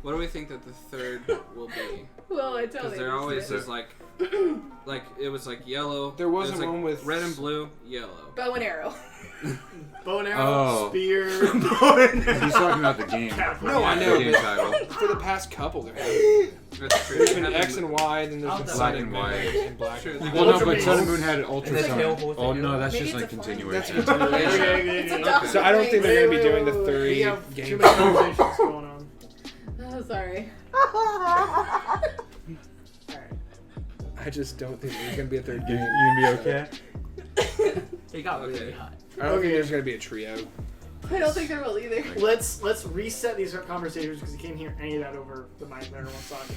What do we think that the third will be? Well, I totally. Because there always is like it was like yellow. There was one like with red and blue, yellow. Bow and arrow. Bow and arrow, spear. He's talking about the game. No, I know. The game title. For the past couple, there have That's true. There's been X and Y, then there's been Black Sun and White. And Black Sure, and they White. Well, no, but Sun and Moon had Ultra And Sun. then Tail Oh no, that's Maybe just it's like a flying- That's continuation. continuation. It's a So I don't think they're going to be doing the We 30 have too game. many conversations going on. Oh, sorry. I just don't think there's going to be a third You game. gonna be okay? It got really hot. I don't think there's going to be a trio. I don't think there will either. Let's reset these conversations because you can't hear any of that over the mic when everyone's talking.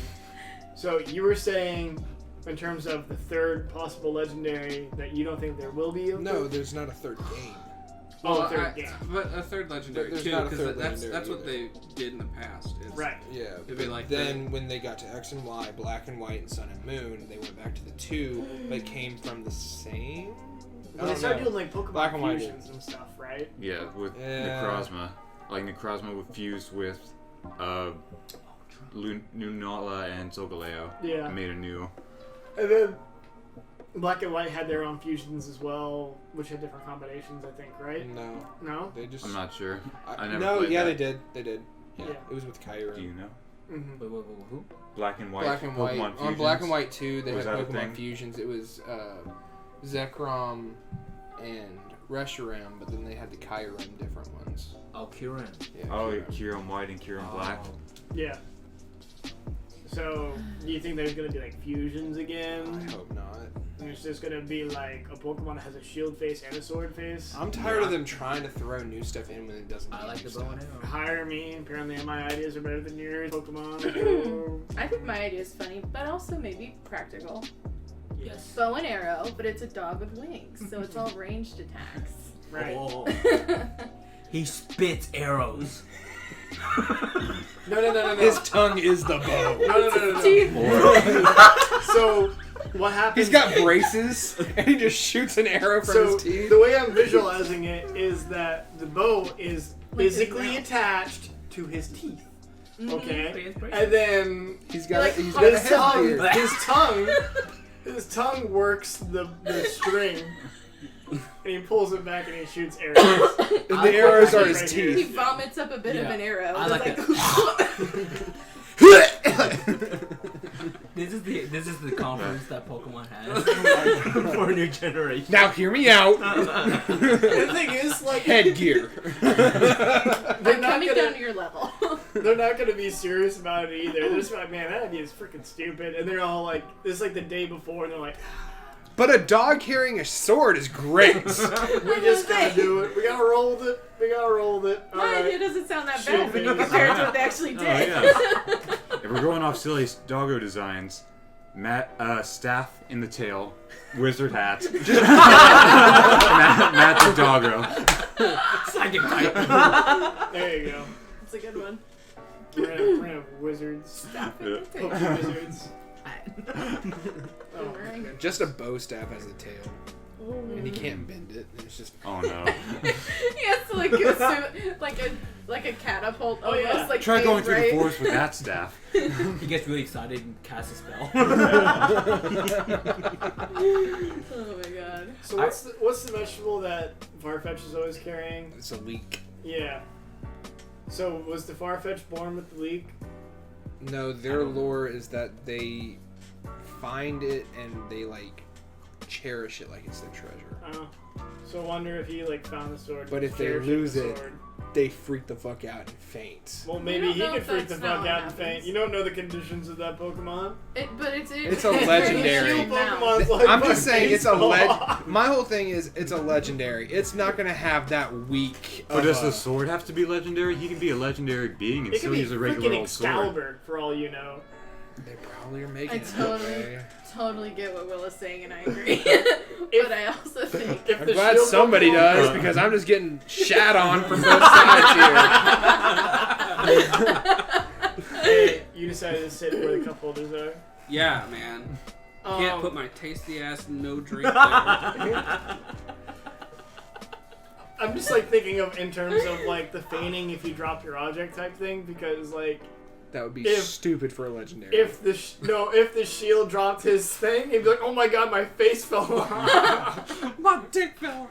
So you were saying, in terms of the third possible legendary, that you don't think there will be a No, there's not a third game. Oh, third game. But a third legendary There's too, not a because third that's legendary what they did in the past. It's, Right. Yeah. It'd be like then when they got to X and Y, Black and White, and Sun and Moon, they went back to the two that came from the same. Well, they started doing like Pokemon Black and White fusions and stuff, right? Yeah, with Necrozma. Like Necrozma was fused with Lunala and Solgaleo. Yeah. And made a new. And then Black and White had their own fusions as well, which had different combinations, I think, right? No. No? They just. I'm not sure. I never No, played yeah, that. they did. They did. Yeah. Yeah. It was with Kyurem. Do you know? Mm-hmm. Wait, who? Black and White. Black and White. Pokemon On Black and fusions? White 2, they Was had that a Pokemon thing? fusions. It was Zekrom and Reshiram, but then they had the Kyurem different ones. Oh, Kieran. Yeah, Oh, Kyurem. Kyurem White and Kyurem Black. Yeah. So, do you think there's gonna be like fusions I again? hope not. And it's just gonna be like a Pokemon that has a shield face and a sword face? I'm tired of them trying to throw new stuff in when it doesn't. I need like new the bow and stuff. arrow. Hire me. Apparently, my ideas are better than yours. Pokemon. I think my idea is funny, but also maybe practical. Yes. Bow and arrow, but it's a dog with wings, so it's all ranged attacks. Right. Oh. He spits arrows. No. His tongue is the bow. No. Teeth. So, what happens? He's got braces, and he just shoots an arrow from So his teeth. the way I'm visualizing it is that the bow is Like his physically mouth. attached to his teeth. Mhm. Okay, and then He's got Like, he's got a his tongue, headbeard. his tongue works the string, and he pulls it back and he shoots arrows. And the arrows are Right his here. He teeth. vomits up a bit of Yeah. an arrow. I like It's This is the confidence that Pokemon has for a new generation. Now hear me out. The thing is, like, Headgear. they're I'm not coming gonna, down to your level. they're not gonna be serious about it either. They're just like, man, that idea is freaking stupid, and they're all like, this is like the day before, and they're like, But a dog carrying a sword is great. we just gotta do it. We gotta roll with it. We gotta roll with it. All My idea right. doesn't sound that Shield bad when you face. compare it to what they actually did. yeah. If we're going off silly doggo designs, staff in the tail, wizard hat. Matt the doggo. Psychic type. There you go. That's a good one. We're gonna have wizards. Pokemon wizards. Oh, Just a bow staff has a tail, and he can't bend it. It's just. Oh no. He has to like assume, like a catapult Oh, almost yeah. like Try going through right? the forest with that staff. He gets really excited and casts a spell. Oh my god. So what's the vegetable that Farfetch is always carrying? It's a leak. Yeah. So was the Farfetch born with the leek? No, their lore is that they find it and they like cherish it like it's their treasure. So I wonder if he like found the sword. But if they cherished lose the it, sword. they freak the fuck out and faint. Well, We maybe don't he know could if freak the that's not fuck what out and faint. happens. You don't know the conditions of that Pokemon. It's a legendary. Shield Pokemon's like I'm just fucking saying it's a baseball. My whole thing is it's a legendary. It's not gonna have that weak. But of does a- the sword have to be legendary? He can be a legendary being and It still could be use a regular freaking old sword. Excalibur, for all you know. They probably are making I it that way. totally get what Will is saying, and I agree. If- but I also think If I'm the glad Shield somebody Pokemon- does because I'm just getting shat on from both sides here. Hey, you decided to sit where the cup holders are. Yeah, man. Can't put my tasty ass no drink there. I'm just like thinking of in terms of like the feigning if you drop your object type thing, because like That would be If- stupid for a legendary. if the shield dropped his thing, he'd be like, oh my god, my face fell off. My dick fell.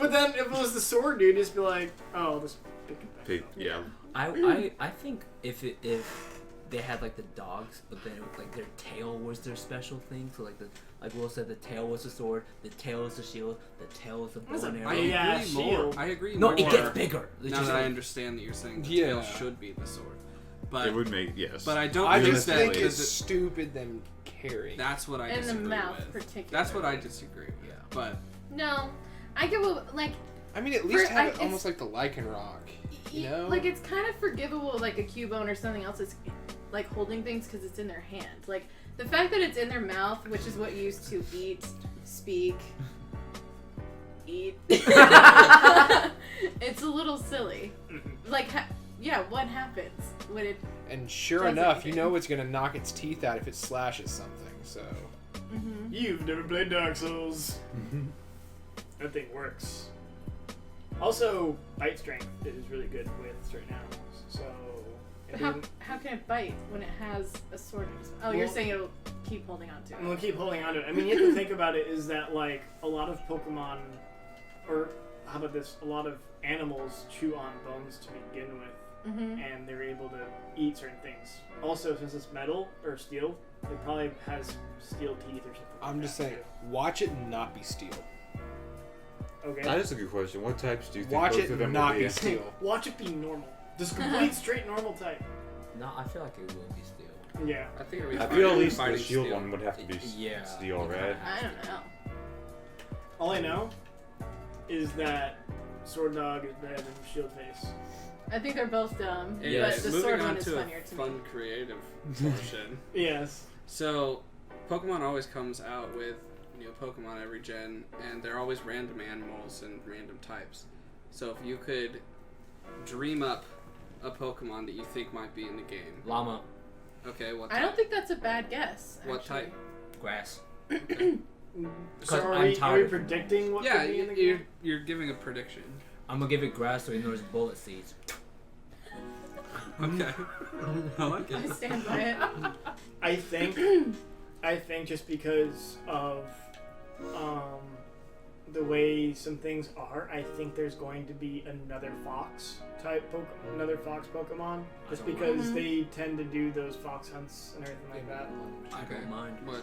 But then if it was the sword dude, just be like, oh, this pick it back. Yeah. I think if they had like the dogs, but then like their tail was their special thing. So like Will said, the tail was the sword, the tail is the shield, the tail is the bow and arrow. I Yeah, agree more. shield. I agree No, more. it gets bigger. It's Now just that I like- understand that you're saying the Yeah. tail should be the sword, but It would make yes. but I don't I think just that think because it's stupid them carrying. that's what I In the disagree mouth, with. particularly. That's what I disagree with. Yeah. But No, I give a like. I mean, at least For- have it it's- almost like the Lycan Rock. You know? Like it's kind of forgivable, like a Cubone or something else is like holding things because it's in their hand. Like the fact that it's in their mouth, which is what you used to eat, speak, eat. It's a little silly. Like, what happens when it? And sure Does enough, anything. you know it's gonna knock its teeth out if it slashes something. So You've never played Dark Souls. That thing works. Also, bite strength is really good with certain animals. So, it How, doesn't- how can it bite when it has a sword in its mouth? Oh, you're Well- saying it'll keep holding on to it. I'm gonna keep holding on to it. I mean, you have to think about it is that, like, a lot of Pokemon, or how about this? A lot of animals chew on bones to begin with, Mm-hmm. and they're able to eat certain things. Also, since it's metal or steel, it probably has steel teeth or something. I'm like just that, saying, watch it not be steel. too. Okay. That is a good question. What types do you think Watch both it of them not will be be? steel. Watch it be normal. Just complete straight normal type. No, I feel like it will be still. Yeah. I think it'll be I fine feel at least the fighting shield steel. one would have to be Yeah. steel, right? I don't know. All I know is that Sword Dog is better than Shield Face. I think they're both dumb, Anyways, but the moving sword on one is to funnier a to fun me. creative portion. Yes. So, Pokemon always comes out with new Pokemon every gen, and they're always random animals and random types. So if you could dream up a Pokemon that you think might be in the game. Llama, Okay, what I type? don't think that's a bad guess. What actually. type? grass. So are I'm we tired of predicting what Yeah, could be in the you're, game? you're giving a prediction. I'm gonna give it grass so he knows bullet seeds. Okay. I like I it. stand by it. I think just because of the way some things are, I think there's going to be another fox type another fox Pokemon, just don't because mind. they tend to do those fox hunts and everything like that. I Okay. don't mind. What?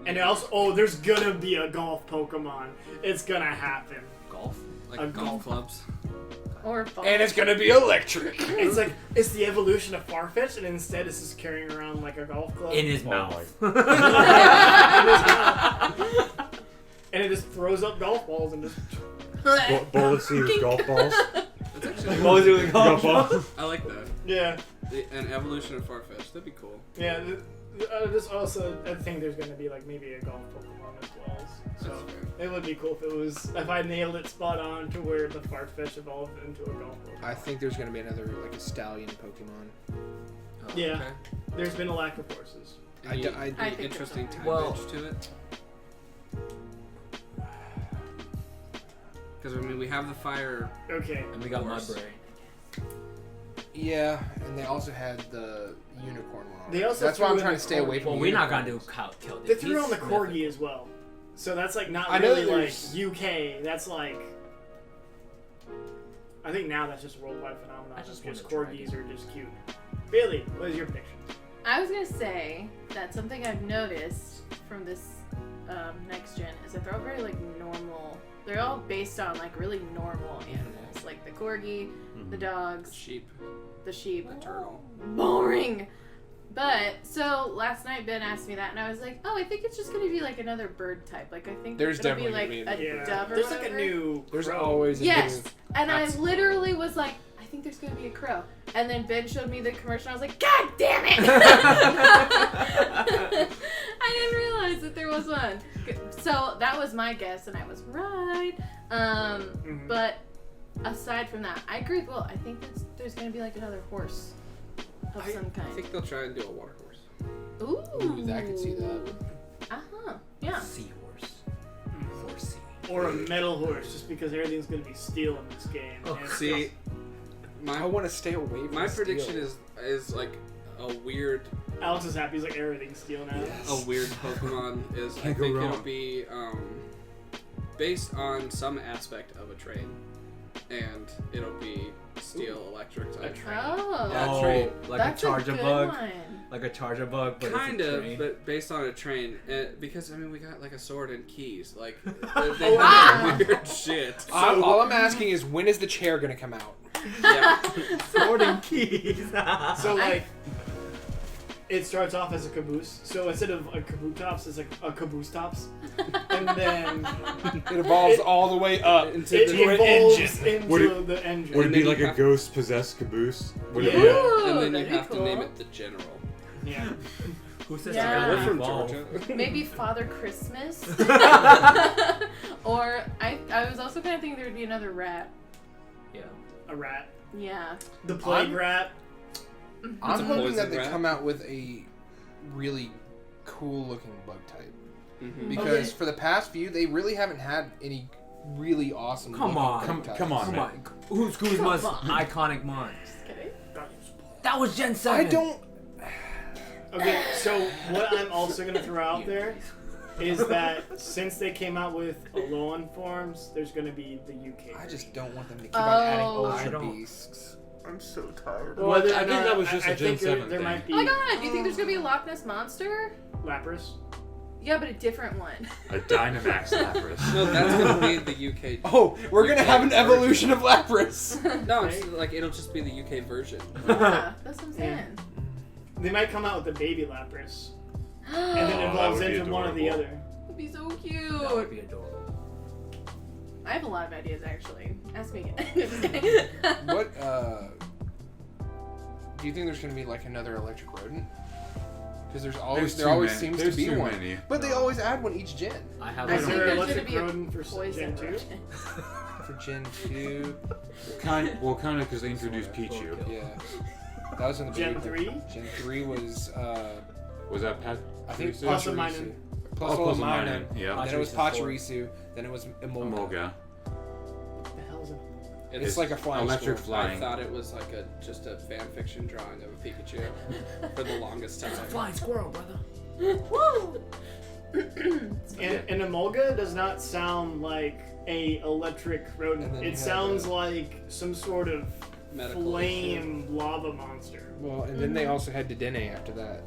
And also, there's gonna be a golf Pokemon. It's gonna happen. Golf. Like A golf golf- clubs. Or ball. And it's gonna be electric. It's like it's the evolution of Farfetch, and instead it's just carrying around like a golf club. In his Oh mouth. And it just throws up golf balls and just. Bullet seeds, golf balls. That's actually Golf balls. I like that. Yeah, An evolution of Farfetch. That'd be cool. yeah. Just also, I think there's gonna be like maybe a golf Pokemon as well. So That's fair. it would be cool if I nailed it spot on to where the Farfetch evolved into a golf Pokemon. I think there's gonna be another like a stallion Pokemon. Yeah. Okay. There's been a lack of horses. Any, I think any there's interesting something. Well- typage to it? Because I mean, we have the fire. Okay. And we got Horse. Mudbray. Yeah, and they also had the unicorn one. They also That's why I'm threw in trying the to stay away corgi. from. Well, we're not gonna do unicorns. kill. They threw on the corgi as well. So that's like not I know really that like there's- UK. That's like. I think now that's just a worldwide phenomenon. I just because want a corgis are just cute. Bailey, what is your prediction? I was gonna say that something I've noticed from this next gen is that they're all very like normal. They're all based on like really normal animals, like the corgi, the dogs, Sheep. the sheep. The turtle. Boring. But so last night Ben asked me that, and I was like, "Oh, I think it's just gonna be like another bird type. Like I think There's it's gonna be definitely like gonna be a Yeah. dove or There's whatever." like a new. There's crow. always a Yes, new- and I That's- literally was like, "I think there's gonna be a crow," and then Ben showed me the commercial. And I was like, "God damn it!" I didn't realize that there was one. So that was my guess, and I was right. Mhm. But aside from that, I agree with Will. I think there's gonna be like another horse of some I kind. think they'll try and do a water horse. Ooh, Ooh, I could see that. Uh huh. Yeah. Seahorse. Horsey. or a metal horse, just because everything's gonna be steel in this game. Oh, And See, I want to stay away from my steel. prediction is like a weird Alex is happy. He's like everything's steel now. Yes. a weird Pokemon is I Can't go think wrong. it'll be based on some aspect of a train, and it'll be steel electric type. Oh. That's right. Like That's a charger good bug. one. Like a charger bug, but Kind it's a of, train. but based on a train, because I mean we got like a sword and keys, like they Oh, wow. have weird shit. All I'm asking is, when is the chair gonna come out? Yeah. Sword and keys. So like, it starts off as a caboose. So instead of a caboose, it's like a caboose tops, and then It evolves all the way up Into it the evolves engine. into Would the engine. Would it And be then like you a have- ghost possessed caboose? Would it Yeah. be a, Ooh, and then you that'd be have to name cool. it the General. Yeah. Who says Yeah. it's We're gonna from evolve? Georgia. Maybe Father Christmas. Or I was also kind of thinking there would be another rat. Yeah. A rat. Yeah. The plague I'm- rat. I'm a hoping poison that they rat. come out with a really cool looking bug type, Mhm. because Okay. for the past few they really haven't had any really awesome. Come looking on. bug Come- types. come on. Come on. Who's Kuzma's Come on. iconic mon? Just kidding. That was Gen 7. I don't. Okay, so what I'm also gonna throw out there is that since they came out with Alolan forms, there's gonna be the UK. I just don't want them to keep on adding Oh. I Ultra don't- Beasts. I'm so tired. Whether Well, or I think not- that was just I a Gen think there 7 there thing. might be Oh my god, do you think there's gonna be a Loch Ness monster? Lapras. Yeah, but a different one. A Dynamax Lapras. No, that's gonna be the UK. Oh, we're gonna have an version. evolution of Lapras. No, it's like it'll just be the UK version. Yeah, that's what I'm Yeah. saying. They might come out with the baby Lapras, and then Oh, it that evolves would be into one or the adorable. other. That'd be so That would cute. be adorable. I have a lot of ideas actually. Ask me again. Just kidding. What? Do you think there's gonna be like another electric rodent? Because there always seems to There's be too one. many. But they always add one each gen. I have I Is think there there's an gonna electric be a rodent for poison Gen 2? version. For Gen 2. Kind of because they introduced Sorta. Pichu. Yeah. That was in the Gen baby. 3? Gen 3 was Was that Pat? I think Pachirisu? Plus or Pachirisu. minus. Plus Oh, or plus or minus. minus. Yeah. Then it was Pachirisu Pachirisu. Then it was Emolga. Emolga. What the hell's it? It's like a flying Electric squirrel. I flying. thought it was like just a fan fiction drawing of a Pikachu for the longest time. Flying squirrel, brother. Woo! And Emolga does not sound like a electric And rodent. then you It have sounds the- like some sort of Medical flame lava monster. Well, and then they also had Dedenne after that.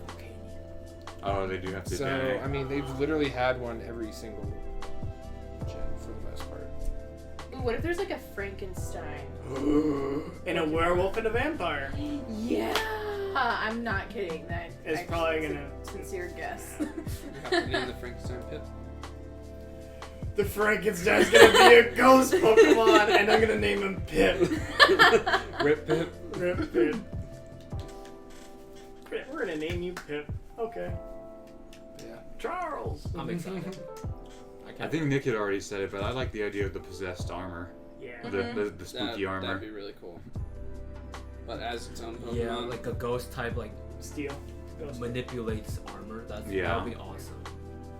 Oh, they do have to. So, I mean, they've literally had one every single gen for the most part. Ooh, what if there's like a Frankenstein? And a werewolf and a vampire. Yeah, I'm not kidding. That It's actually probably is a gonna- sincere guess. You have to name the Frankenstein pit. The Frankenstein's gonna be a ghost Pokemon, and I'm gonna name him Pip. Rip Pip. Rip Pip. We're gonna name you Pip. Okay. Yeah. Charles. I'm excited. I think Nick had already said it, but I like the idea of the possessed armor. Yeah. The spooky armor. That'd be really cool. But as its own Pokemon. Yeah, like a ghost type, like Steel. Ghost. manipulates armor. That Yeah. would be awesome.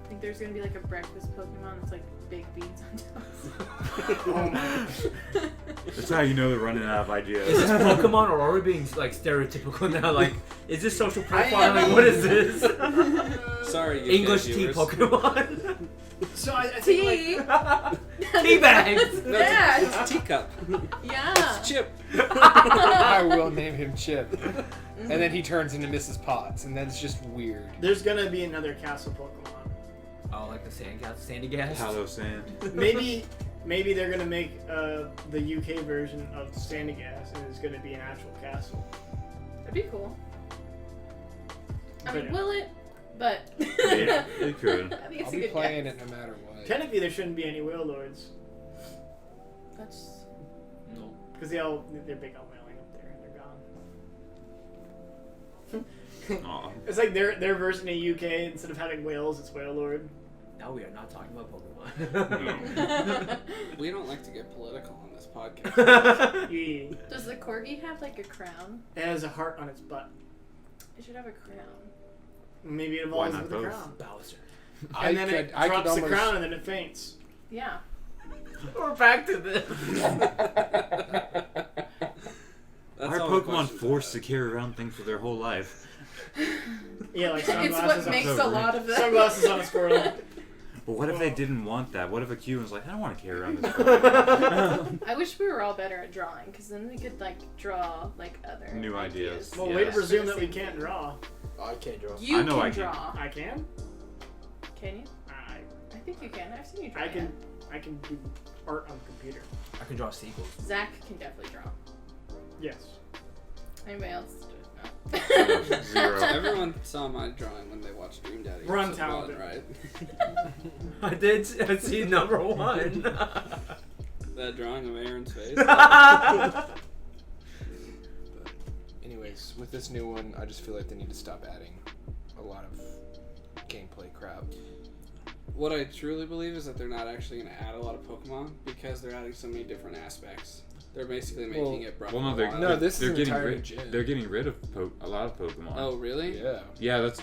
I think there's gonna be like a breakfast Pokemon that's like baked beans on toast. Oh my. That's how you know they're running out of Is ideas. this Pokemon or are we being like stereotypical now? Like, is this social I profiling? am- What is this? Sorry, UK English tea viewers. Pokemon? So I think like, Tea. Tea bags. No, Yeah. it's Teacup. Yeah. It's Chip. I will name him Chip. And then he turns into Mrs. Potts, and that's just weird. there's gonna be another castle Pokemon. Oh, like the sandy gas. Hollow sand. Maybe they're gonna make the UK version of Sandygast, and it's gonna be an actual castle. That'd be cool. I But mean, yeah. will it? But Yeah, they could. I think it's I'll a be good playing guess. it no matter what. Technically, there shouldn't be any Wailords That's No. because they're big on whaling up there, and they're gone. Aw. It's like their version of UK. Instead of having whales, it's Wailord. Now we are not talking about Pokemon. We don't like to get political on this podcast. Yeah. Does the corgi have like a crown? It has a heart on its butt. It should have a crown. Maybe it Why evolves not with the both? crown. Bowser. And then it drops the almost, crown and then it faints. Yeah. We're back to this. Why are Pokemon forced to carry around things for their whole life? Yeah, like It's sunglasses what makes a lot of them. sunglasses on a squirrel. But what if they didn't want that? What if a Q was like, I don't want to carry around this Pokemon? I wish we were all better at drawing, because then we could like draw like other New ideas. Well, Yeah. way to presume that we can't draw. Oh, I can't draw. You I know can I can. draw. I can. Can you? I think you can. I've seen you draw. I can do art on the computer. I can draw sequels. Zach can definitely draw. Yes. Anybody else? No. Zero. Everyone saw my drawing when they watched Dream Daddy. We're episode untalented. 1, right? I did see number 1. That drawing of Aaron's face. Anyways, with this new one, I just feel like they need to stop adding a lot of gameplay crap. What I truly believe is that they're not actually going to add a lot of Pokemon because they're adding so many different aspects. They're basically making it Breath Well, no, of the they're Wild. No, this they're is getting entirely rid. gen. They're getting rid of a lot of Pokemon. Oh, really? Yeah. Yeah, that's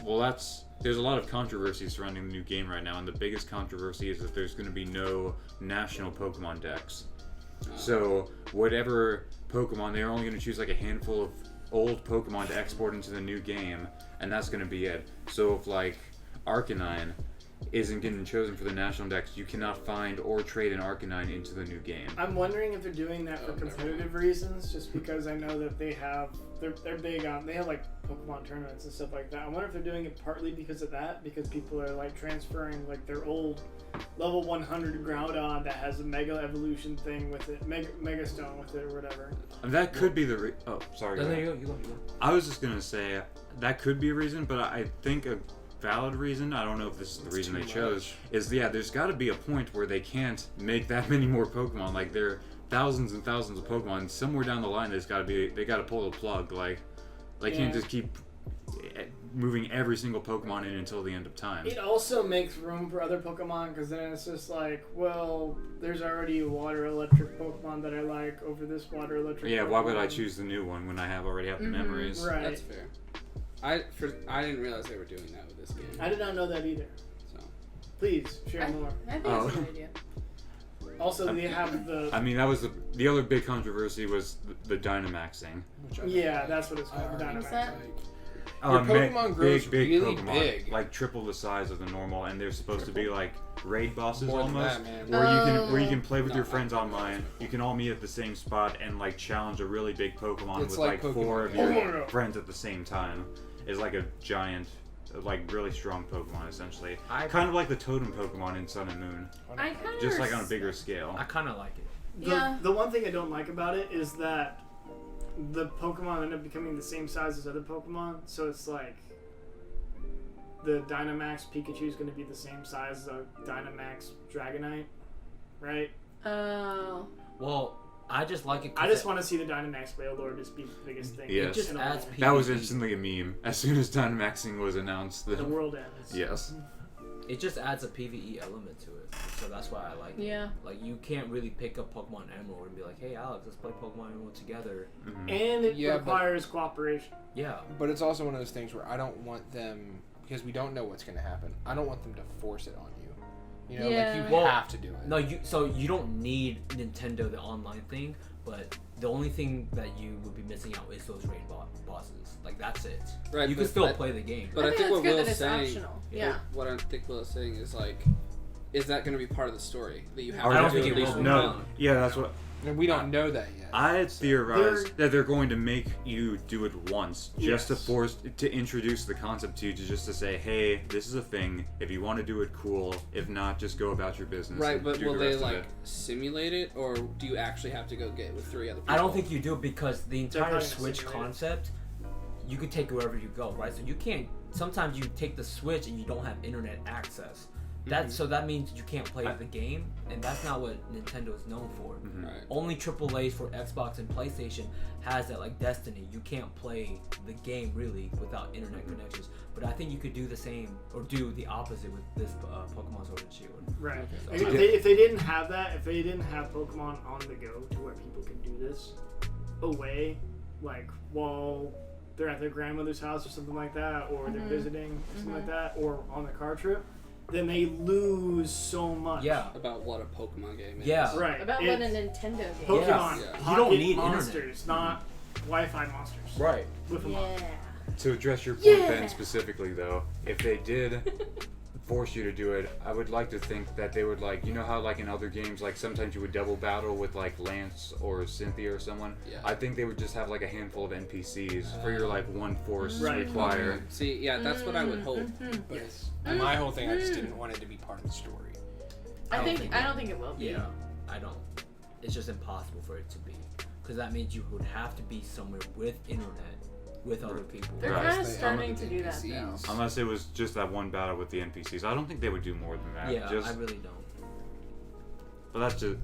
there's a lot of controversy surrounding the new game right now, and the biggest controversy is that there's going to be no national Pokemon decks. So whatever Pokemon, they're only going to choose like a handful of old Pokemon to export into the new game, and that's going to be it. So if like Arcanine isn't getting chosen for the national decks, you cannot find or trade an Arcanine into the new game. I'm wondering if they're doing that for Oh, never competitive reasons, just because I know that they're big on, they have like Pokemon tournaments and stuff like that. I wonder if they're doing it partly because of that, because people are like transferring like their old level 100 Groudon that has a Mega Evolution thing with it, Mega Stone with it or whatever. And that could be the oh, sorry. No, go no, ahead. you go. I was just gonna say that could be a reason, but I think a valid reason, I don't know if this is the reason they chose, is there's got to be a point where they can't make that many more Pokemon. Like there are thousands and thousands of Pokemon. Somewhere down the line, they got to pull the plug. Like they can't just keep moving every single Pokemon in until the end of time. It also makes room for other Pokemon, because then it's just like, well, there's already a water electric Pokemon that I like over this water electric Yeah, Pokemon. why would I choose the new one when I already have the memories? Right. That's fair. I didn't realize they were doing that with this game. I did not know that either. So. Please, share more. I think Oh. it's a good idea. Also, they have the... I mean, that was the other big controversy was the Dynamaxing. Which I Yeah, that's what it's called, I already Dynamax. What's that? Your Pokemon grows big really Pokemon, big. like triple the size of the normal, and they're supposed to be like raid bosses More than almost, that, man. where you can play with No, your friends not online. You can all meet at the same spot and like challenge a really big Pokemon It's with like like 4 of Pokemon your Go. friends at the same time. It's like a giant, like really strong Pokemon essentially. I Kind of like the totem Pokemon in Sun and Moon, I kind of just like on a bigger scale. kind of like it. Yeah. The one thing I don't like about it is that the Pokemon end up becoming the same size as other Pokemon, so it's like the Dynamax Pikachu is going to be the same size as a Dynamax Dragonite, right? Oh. Well, I just like it. I just want to see the Dynamax Wailord just be the biggest thing. Yes. It just in all. adds That was PvP. instantly a meme as soon as Dynamaxing was announced. The world ends. Yes. It just adds a PvE element to it, so that's why I like it. Yeah. Like you can't really pick up Pokemon Emerald and be like, "Hey, Alex, let's play Pokemon Emerald together." Mhm. And it Yeah, but- requires cooperation. Yeah. But it's also one of those things where I don't want them, because we don't know what's going to happen, I don't want them to force it on you. You know, Yeah. like you Well, have to do it. No, you don't need Nintendo the online thing, but the only thing that you would be missing out is those raid bosses. Like that's it. Right, You can but still I- play the game. But I think it's what good Will's that it's saying, optional. Yeah. what I think Will is saying is like, is that going to be part of the story that you have? I to don't do think at it least will be. one No, time? yeah, that's what And we don't know that yet. I theorize They're- that they're going to make you do it once, just Yes. to introduce the concept to you, just to say, hey, this is a thing. If you want to do it, cool. If not, just go about your business. Right, and but do will the they rest of like it. simulate it, or do you actually have to go get with 3 other people? I don't think you do because the entire probably Switch simulated. concept, you could take wherever you go, right? So you can't. Sometimes you take the Switch and you don't have internet access. So that means you can't play the game, and that's not what Nintendo is known for. Right. Only AAA's for Xbox and PlayStation has that, like Destiny. You can't play the game really without internet connections. But I think you could do the same or do the opposite with this Pokemon Sword and Shield. Right. So- If they didn't have that, if they didn't have Pokemon on the go to where people can do this away, like while they're at their grandmother's house or something like that, or they're visiting or something like that, or on the car trip, then they lose so much. Yeah. About what a Pokemon game is. Yeah. Right. About what a Nintendo game. Pokemon. Yeah. Pocket You don't need monsters, not Wi-Fi monsters. Right. With them on. Yeah. To address your point Yeah. then specifically though, if they did force you to do it, I would like to think that they would like, you know how like in other games, like sometimes you would double battle with like Lance or Cynthia or someone? Yeah. I think they would just have like a handful of NPCs for your like one force Right. require. See, yeah, that's what I would hope. But Yes. my whole thing, I just didn't want it to be part of the story. I don't think think I don't think it will be. Yeah. I don't. It's just impossible for it to be, because that means you would have to be somewhere with internet, with other people. They're Right. kind of They starting own to the do that though. NPCs. Unless it was just that one battle with the NPCs. I don't think they would do more than that. Yeah, Just, I really don't. but that's a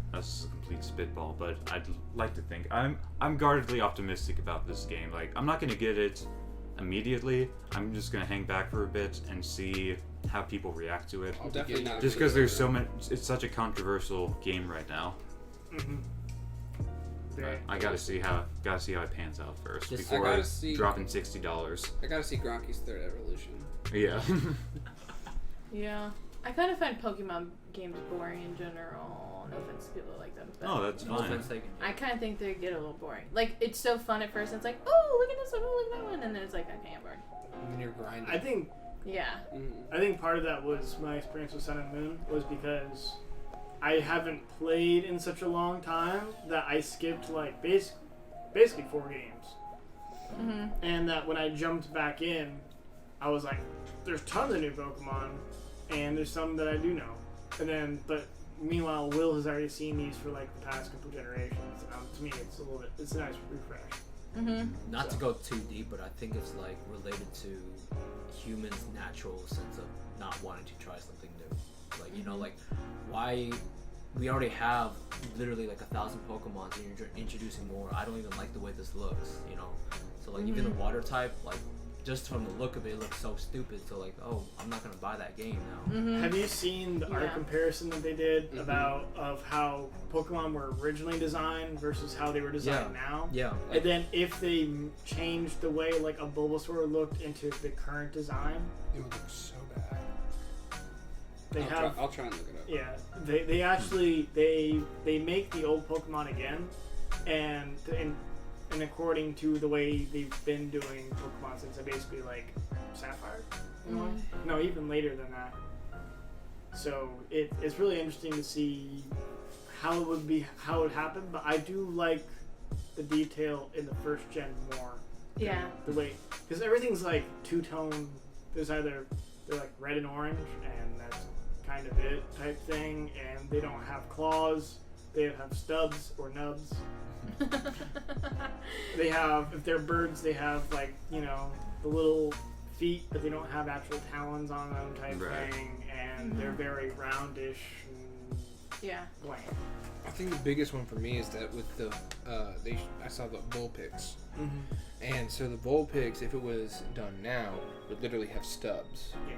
complete spitball. But I'd like to think I'm guardedly optimistic about this game. Like I'm not gonna get it immediately. I'm just gonna hang back for a bit and see how people react to it. I'll be Definitely getting not. Just because there's so many, it's such a controversial game right now. Mm-hmm. Right. I gotta see how it pans out first Just- before I I gotta see- dropping $60. I gotta see Gronky's third evolution. Yeah. Yeah. I kind of find Pokemon games boring in general. No offense to people that like them. But Oh, that's No fine. offense taken. I kind of think they get a little boring. Like, it's so fun at first. It's like, oh, look at this one, oh, look at that one. And then it's like, okay, I'm bored. When you're grinding. I think Yeah. part of that was my experience with Sun and Moon was because I haven't played in such a long time that I skipped like basically 4 games. Mm-hmm. And that when I jumped back in, I was like, there's tons of new Pokemon, and there's some that I do know. And then, but meanwhile, Will has already seen these for like the past couple generations. To me, it's a nice refresh. Mm-hmm. Not to go too deep, but I think it's like related to humans' natural sense of not wanting to try something new. Like, you know, like why we already have literally like 1,000 Pokemon and you're introducing more. I don't even like the way this looks, you know. So like even the water type, like just from the look of it, it looks so stupid. So like, oh, I'm not gonna buy that game now. Mm-hmm. Have you seen the art Yeah. comparison that they did of how Pokemon were originally designed versus how they were designed now? Yeah. And then if they changed the way like a Bulbasaur looked into the current design, It would look so bad. they have I'll try and look it up. yeah they actually they make the old Pokemon again, and according to the way they've been doing Pokemon since basically like Sapphire, no, even later than that. So it's really interesting to see how it would happen, but I do like the detail in the first gen more. Yeah. The way, because everything's like two-tone. They're like red and orange, and that's kind of it type thing. And they don't have claws. They have stubs or nubs. They have, if they're birds, they have like, you know, the little feet, but they don't have actual talons on them type Right. thing. And they're very roundish and Yeah. bland. I think the biggest one for me is that with the I saw the Vulpix, and so the Vulpix, if it was done now, would literally have stubs. Yeah.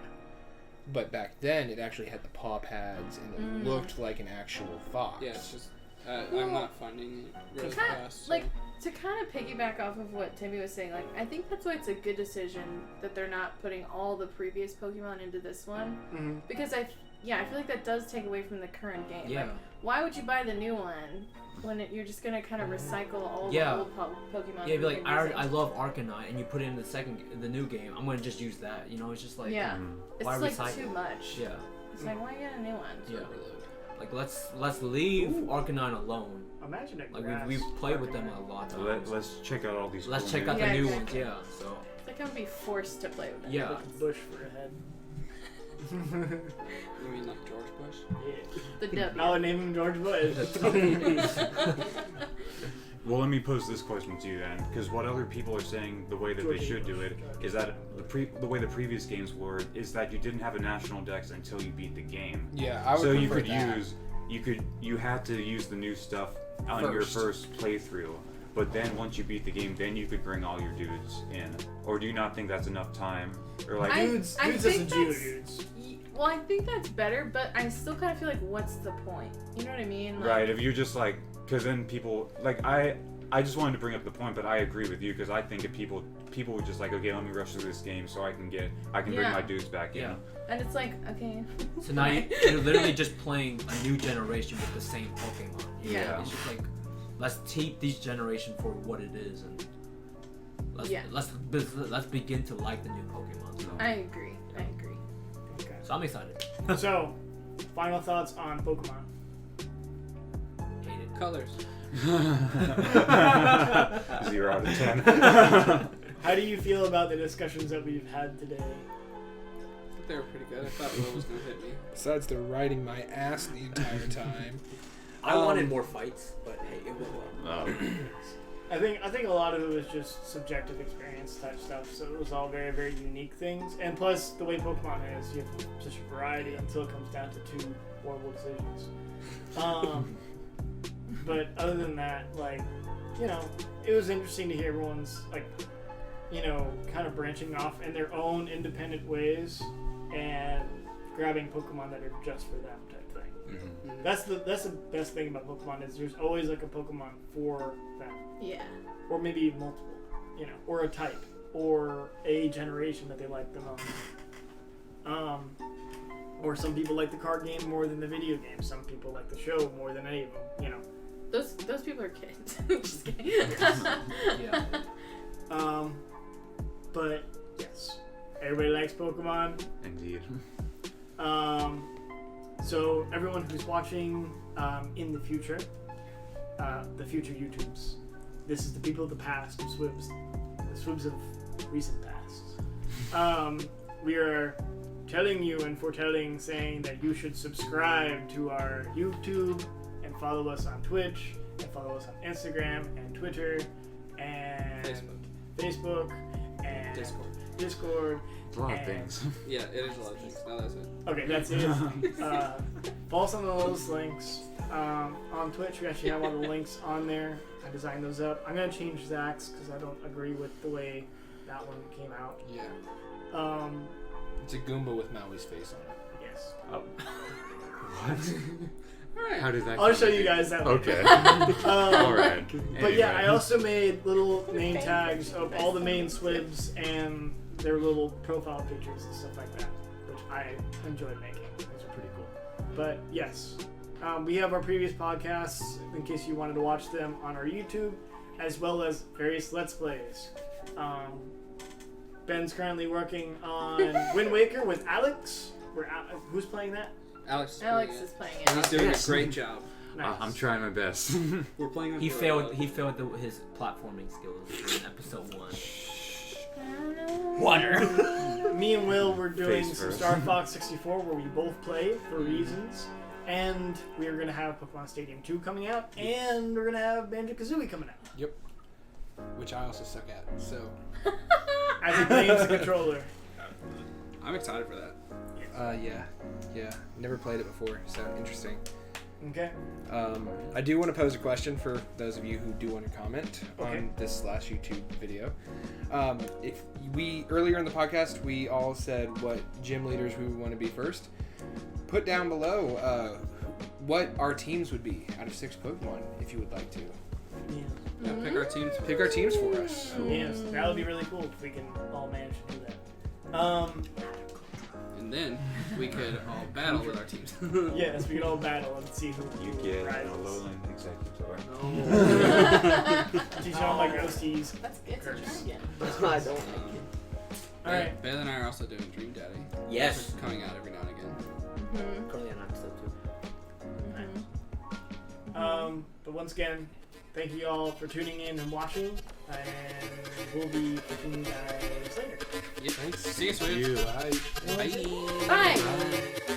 But back then, it actually had the paw pads, and it looked like an actual fox. Yeah, it's just Well, I'm not finding it really kinda, fast. So. like, to kind of piggyback off of what Timmy was saying, like, I think that's why it's a good decision that they're not putting all the previous Pokemon into this one. Because I feel like that does take away from the current game. Yeah. Like, why would you buy the new one when you're just gonna kind of recycle all Yeah. the old Pokemon? Yeah, that be like, you've been using? I love Arcanine, and you put it in the new game. I'm gonna just use that. You know, it's just like, Yeah. It's why like recycle? too much. Yeah, It's like, why get a new one? yeah. Like let's leave Arcanine alone. Imagine it. Like we've played with them a lot of times. Let's check out all these. Let's cool check new- out Yeah, the new exactly. ones. Yeah. So It's like I'm gonna be forced to play with them. yeah. Bush for a head. You mean like George Bush? Yeah. The W. I would name him George Bush. Well, let me pose this question to you then, because what other people are saying the way that they should do it is that the way the previous games were is that you didn't have a national dex until you beat the game. Yeah, I would So you prefer could that. you had to use the new stuff on your first playthrough, but then once you beat the game, then you could bring all your dudes in. Or do you not think that's enough time? Or like, Dudes I as think a that's- Geodudes. Well, I think that's better, but I still kind of feel like, what's the point? You know what I mean? Like, right? If you're just like, because then people like I I just wanted to bring up the point, but I agree with you because I think if people would just like, okay, let me rush through this game so I can bring my dudes back in. And it's like, okay. So now you're literally just playing a new generation with the same Pokemon. Yeah. It's just like, let's take this generation for what it is, and let's begin to like the new Pokemon. So. I agree. Okay. So I'm excited. So, final thoughts on Pokemon. Hate it. Colors. 0 out of 10. How do you feel about the discussions that we've had today? I think they were pretty good. I thought Will was gonna hit me. Besides, they're riding my ass the entire time. I wanted more fights, but hey, it went well. I think a lot of it was just subjective experience type stuff. So it was all very, very unique things. And plus, the way Pokemon is, you have such a variety until it comes down to 2 horrible decisions. But other than that, like, you know, it was interesting to hear everyone's, like, you know, kind of branching off in their own independent ways and grabbing Pokemon that are just for them type thing. Mm-hmm. That's the best thing about Pokemon is there's always like a Pokemon for them. Yeah. Or maybe multiple, you know, or a type, or a generation that they like the most. Or some people like the card game more than the video game. Some people like the show more than any of them, you know. Those people are kids. Just kidding. Yeah. But yes, everybody likes Pokemon. Indeed. So everyone who's watching in the future YouTubes, this is the people of the past, the SWBZ of recent past. We are telling you and foretelling, saying that you should subscribe to our YouTube and follow us on Twitch and follow us on Instagram and Twitter and Facebook and Discord. It's a lot of things. Yeah, it is a lot of things. No, that's it. Okay, that's it. Follow some of those links. On Twitch, we actually have all the links on there. I designed those up. I'm going to change Zach's because I don't agree with the way that one came out. Yeah. It's a Goomba with Maui's face on it. Yes. Oh. What? Alright. How did that I'll come show to you be? guys that later. Okay. Alright. But yeah, I also made little name tags of all the main SWBs and their little profile pictures and stuff like that, which I enjoyed making. Those are pretty cool. But yes, we have our previous podcasts, in case you wanted to watch them, on our YouTube, as well as various Let's Plays. Ben's currently working on Wind Waker with Alex. Who's playing that? Alex is playing it. And he's doing a great job. Nice. I'm trying my best. We're playing with He failed his platforming skills in episode 1. Water. Me and Will were doing Face some first. Star Fox 64 where we both play for reasons. And we are going to have Pokemon Stadium 2 coming out. And we're going to have Banjo-Kazooie coming out. Yep. Which I also suck at, so... As he blames the controller. I'm excited for that. Yeah. Never played it before, so interesting. Okay. I do want to pose a question for those of you who do want to comment Okay. on this /YouTube video. If we earlier in the podcast we all said what gym leaders we would want to be first. Put down below what our teams would be out of 6 Pokemon if you would like to. Yeah. Yeah, pick our teams. Pick our teams for us. Yes, that would be really cool if we can all manage to do that. And then we could all battle with our teams. Yes, we can all battle and see who You get a rises. Alolan Executor. Teach all my ghosties. That's good. Curse. Again. That's why I don't like it. Alright. Ben and I are also doing Dream Daddy. Yes. Which is coming out every now and again. Mm-hmm. Currently on episode 2. But once again, thank you all for tuning in and watching, and we'll be catching you guys later. Yeah, thanks. See you, Thank Sweet. you. Bye. Bye. Bye. Bye.